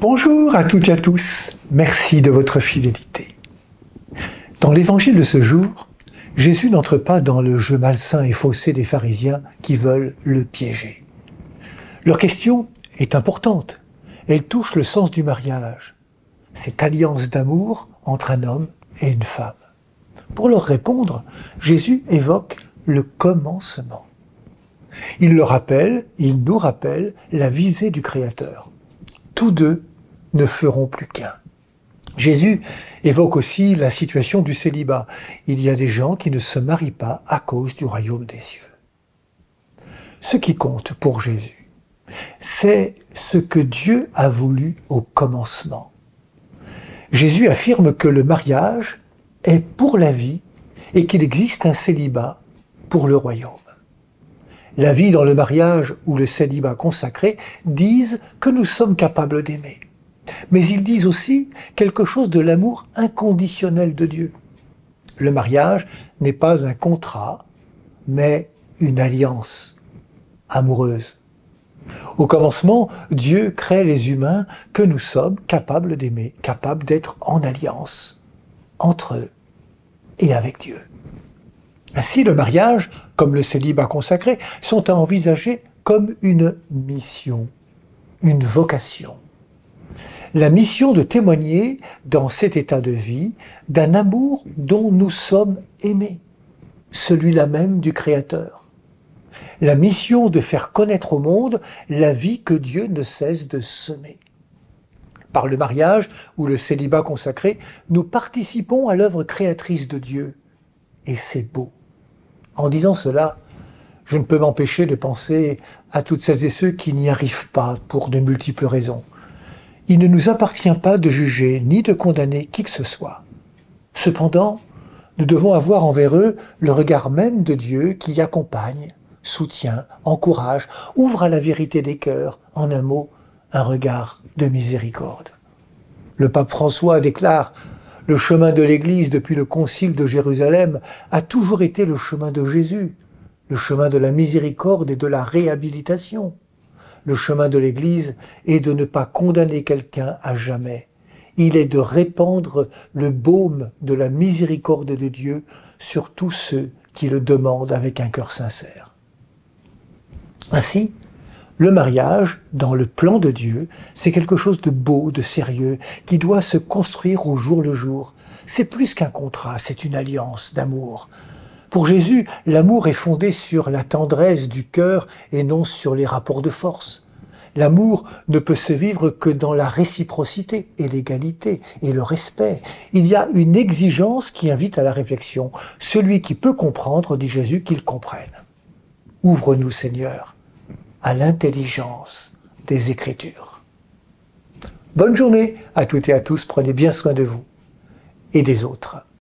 Bonjour à toutes et à tous, merci de votre fidélité. Dans l'évangile de ce jour, Jésus n'entre pas dans le jeu malsain et faussé des pharisiens qui veulent le piéger. Leur question est importante, elle touche le sens du mariage, cette alliance d'amour entre un homme et une femme. Pour leur répondre, Jésus évoque le commencement. Il nous rappelle la visée du Créateur. Tous deux ne feront plus qu'un. Jésus évoque aussi la situation du célibat. Il y a des gens qui ne se marient pas à cause du royaume des cieux. Ce qui compte pour Jésus, c'est ce que Dieu a voulu au commencement. Jésus affirme que le mariage est pour la vie et qu'il existe un célibat pour le royaume. La vie dans le mariage ou le célibat consacré disent que nous sommes capables d'aimer. Mais ils disent aussi quelque chose de l'amour inconditionnel de Dieu. Le mariage n'est pas un contrat, mais une alliance amoureuse. Au commencement, Dieu crée les humains que nous sommes capables d'aimer, capables d'être en alliance entre eux et avec Dieu. Ainsi, le mariage, comme le célibat consacré, sont à envisager comme une mission, une vocation. La mission de témoigner dans cet état de vie d'un amour dont nous sommes aimés, celui-là même du Créateur. La mission de faire connaître au monde la vie que Dieu ne cesse de semer. Par le mariage ou le célibat consacré, nous participons à l'œuvre créatrice de Dieu. Et c'est beau. En disant cela, je ne peux m'empêcher de penser à toutes celles et ceux qui n'y arrivent pas pour de multiples raisons. Il ne nous appartient pas de juger ni de condamner qui que ce soit. Cependant, nous devons avoir envers eux le regard même de Dieu qui accompagne, soutient, encourage, ouvre à la vérité des cœurs, en un mot, un regard de miséricorde. Le pape François déclare « Le chemin de l'Église depuis le concile de Jérusalem a toujours été le chemin de Jésus, le chemin de la miséricorde et de la réhabilitation. Le chemin de l'Église est de ne pas condamner quelqu'un à jamais. Il est de répandre le baume de la miséricorde de Dieu sur tous ceux qui le demandent avec un cœur sincère. » Ainsi, le mariage, dans le plan de Dieu, c'est quelque chose de beau, de sérieux, qui doit se construire au jour le jour. C'est plus qu'un contrat, c'est une alliance d'amour. Pour Jésus, l'amour est fondé sur la tendresse du cœur et non sur les rapports de force. L'amour ne peut se vivre que dans la réciprocité et l'égalité et le respect. Il y a une exigence qui invite à la réflexion. Celui qui peut comprendre, dit Jésus, qu'il comprenne. Ouvre-nous, Seigneur, à l'intelligence des Écritures. Bonne journée à toutes et à tous, prenez bien soin de vous et des autres.